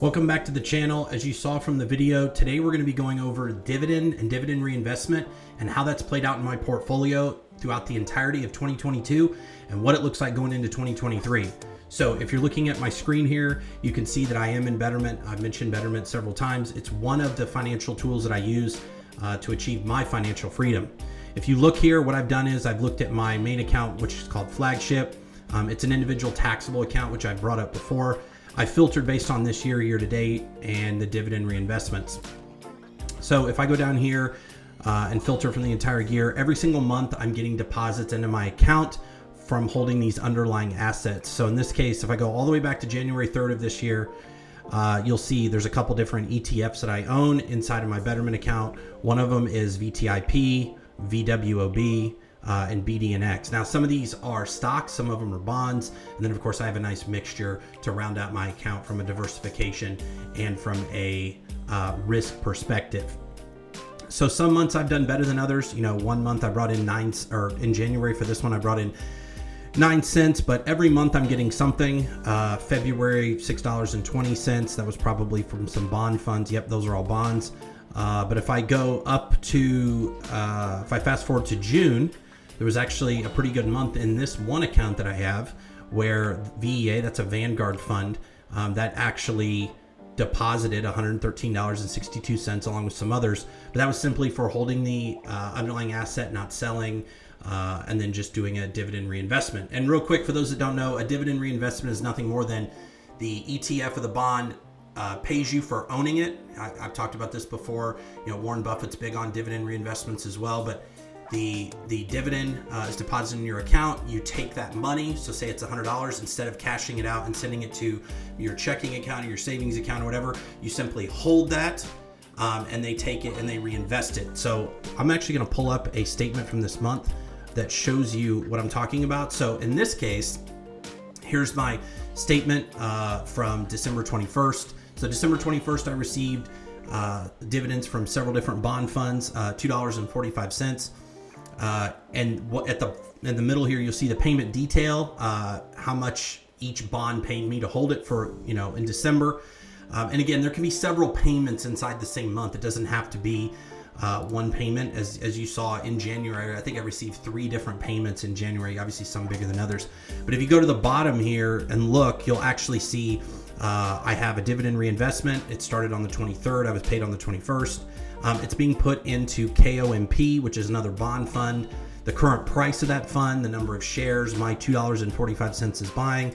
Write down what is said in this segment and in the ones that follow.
Welcome back to the channel. As you saw from the video, today we're going to be going over dividend and dividend reinvestment and how that's played out in my portfolio throughout the entirety of 2022 and what it looks like going into 2023. So if you're looking at my screen here, you can see that I am in Betterment. I've mentioned Betterment several times. It's one of the financial tools that I use to achieve my financial freedom. If you look here, what I've done is I've looked at my main account, which is called Flagship. It's an individual taxable account, which I've brought up before. I filtered based on this year to date, and the dividend reinvestments. So if I go down here and filter from the entire year, every single month I'm getting deposits into my account from holding these underlying assets. So in this case, if I go all the way back to January 3rd of this year, you'll see there's a couple different ETFs that I own inside of my Betterment account. One of them is VTIP, VWOB, and BDNX. Now, some of these are stocks, some of them are bonds, and then of course I have a nice mixture to round out my account from a diversification and from a risk perspective. So some months I've done better than others. You know, one month I brought in in January for this one I brought in 9 cents, but every month I'm getting something. February, $6.20. That was probably from some bond funds. Yep, those are all bonds. But if I go up to, if I fast forward to June, there was actually a pretty good month in this one account that I have where VEA, that's a Vanguard fund, that actually deposited $113.62 along with some others. But that was simply for holding the underlying asset, not selling, and then just doing a dividend reinvestment. And real quick, for those that don't know, a dividend reinvestment is nothing more than the ETF of the bond pays you for owning it. I've talked about this before. You know, Warren Buffett's big on dividend reinvestments as well, but the dividend is deposited in your account. You take that money, so say it's $100, instead of cashing it out and sending it to your checking account or your savings account or whatever, you simply hold that and they take it and they reinvest it. So I'm actually going to pull up a statement from this month that shows you what I'm talking about. So in this case, here's my statement from December 21st. So December 21st, I received dividends from several different bond funds, $2.45. And in the middle here, you'll see the payment detail, how much each bond paid me to hold it for, in December. And again, there can be several payments inside the same month. It doesn't have to be one payment. As you saw in January, I think I received 3 different payments in January, obviously some bigger than others. But if you go to the bottom here and look, you'll actually see I have a dividend reinvestment. It started on the 23rd. I was paid on the 21st. It's being put into KOMP, which is another bond fund. The current price of that fund, the number of shares, my $2.45 is buying.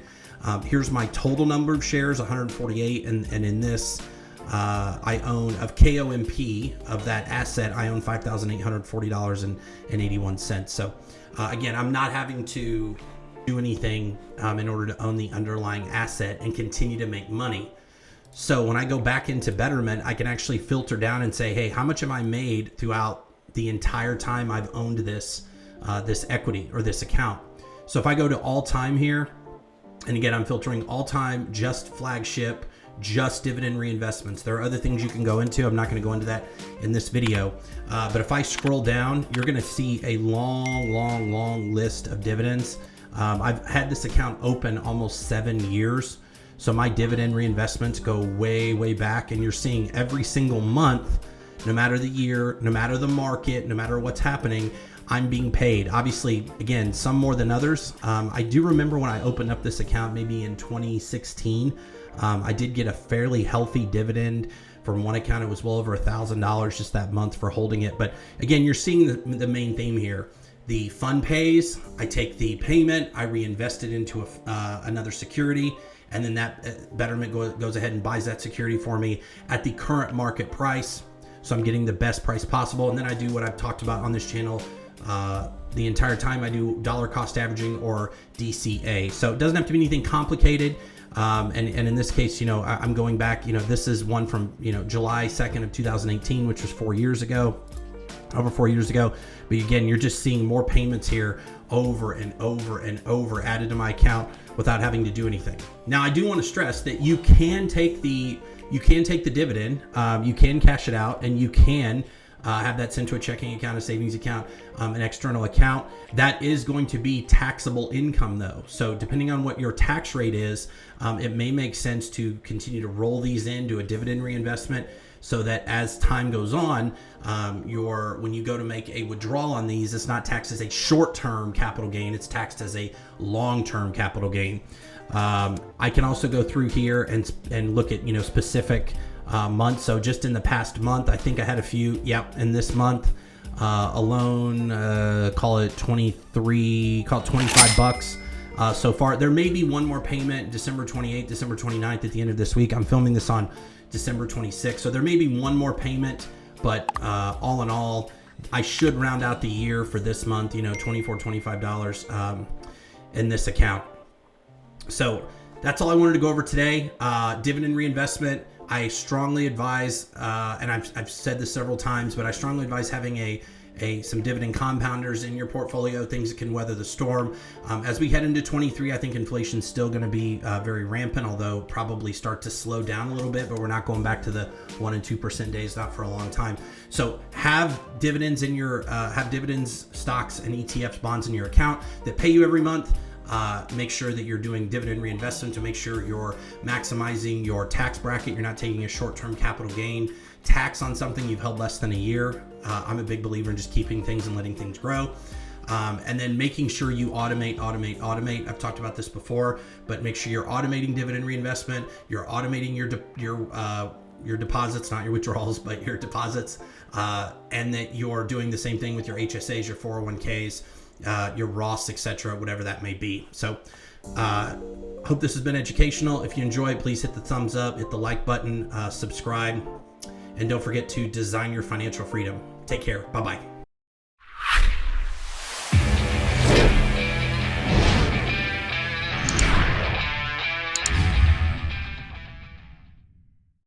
Here's my total number of shares, 148. And in this, I own of KOMP, of that asset, I own $5,840.81. So again, I'm not having to do anything in order to own the underlying asset and continue to make money. So when I go back into Betterment, I can actually filter down and say, hey, how much have I made throughout the entire time I've owned this equity or this account? So if I go to all time here, and again, I'm filtering all time, just Flagship, just dividend reinvestments. There are other things you can go into. I'm not going to go into that in this video. But if I scroll down, you're going to see a long list of dividends. I've had this account open almost 7 years. So my dividend reinvestments go way back, and you're seeing every single month, no matter the year, no matter the market, no matter what's happening, I'm being paid. Obviously, again, some more than others. I do remember when I opened up this account, maybe in 2016, I did get a fairly healthy dividend from one account. It was well over $1,000 just that month for holding it. But again, you're seeing the main theme here. The fund pays, I take the payment, I reinvest it into another security, and then that Betterment goes ahead and buys that security for me at the current market price. So I'm getting the best price possible. And then I do what I've talked about on this channel the entire time. I do dollar cost averaging, or DCA. So it doesn't have to be anything complicated. And in this case, I'm going back, this is one from, July 2nd of 2018, which was 4 years ago. Over 4 years ago. But again, you're just seeing more payments here over and over added to my account without having to do anything. Now, I do want to stress that you can take the dividend, you can cash it out, and you can have that sent to a checking account, a savings account, an external account. That is going to be taxable income though. So depending on what your tax rate is, it may make sense to continue to roll these into a dividend reinvestment, so that as time goes on, when you go to make a withdrawal on these, it's not taxed as a short-term capital gain, it's taxed as a long-term capital gain. I can also go through here and look at, specific months. So just in the past month, I think I had a few, in this month alone, call it 25 bucks. So far. There may be one more payment, December 28th, December 29th at the end of this week. I'm filming this on December 26th. So there may be one more payment, but all in all, I should round out the year for this month, $25 in this account. So that's all I wanted to go over today. Dividend reinvestment. I strongly advise, and I've said this several times, but I strongly advise having some dividend compounders in your portfolio, things that can weather the storm. As we head into 23, I think inflation's still going to be very rampant, although probably start to slow down a little bit, but we're not going back to the 1% and 2% days, not for a long time. So have dividends in your, have dividends, stocks, and ETFs, bonds in your account that pay you every month. Make sure that you're doing dividend reinvestment to make sure you're maximizing your tax bracket. You're not taking a short-term capital gain tax on something you've held less than a year. I'm a big believer in just keeping things and letting things grow. And then making sure you automate. I've talked about this before, but make sure you're automating dividend reinvestment. You're automating your deposits, not your withdrawals, but your deposits, and that you're doing the same thing with your HSAs, your 401ks, your Roths, etc., whatever that may be. So hope this has been educational. If you enjoy it, please hit the thumbs up, hit the like button, subscribe, and don't forget to design your financial freedom. Take care. Bye-bye.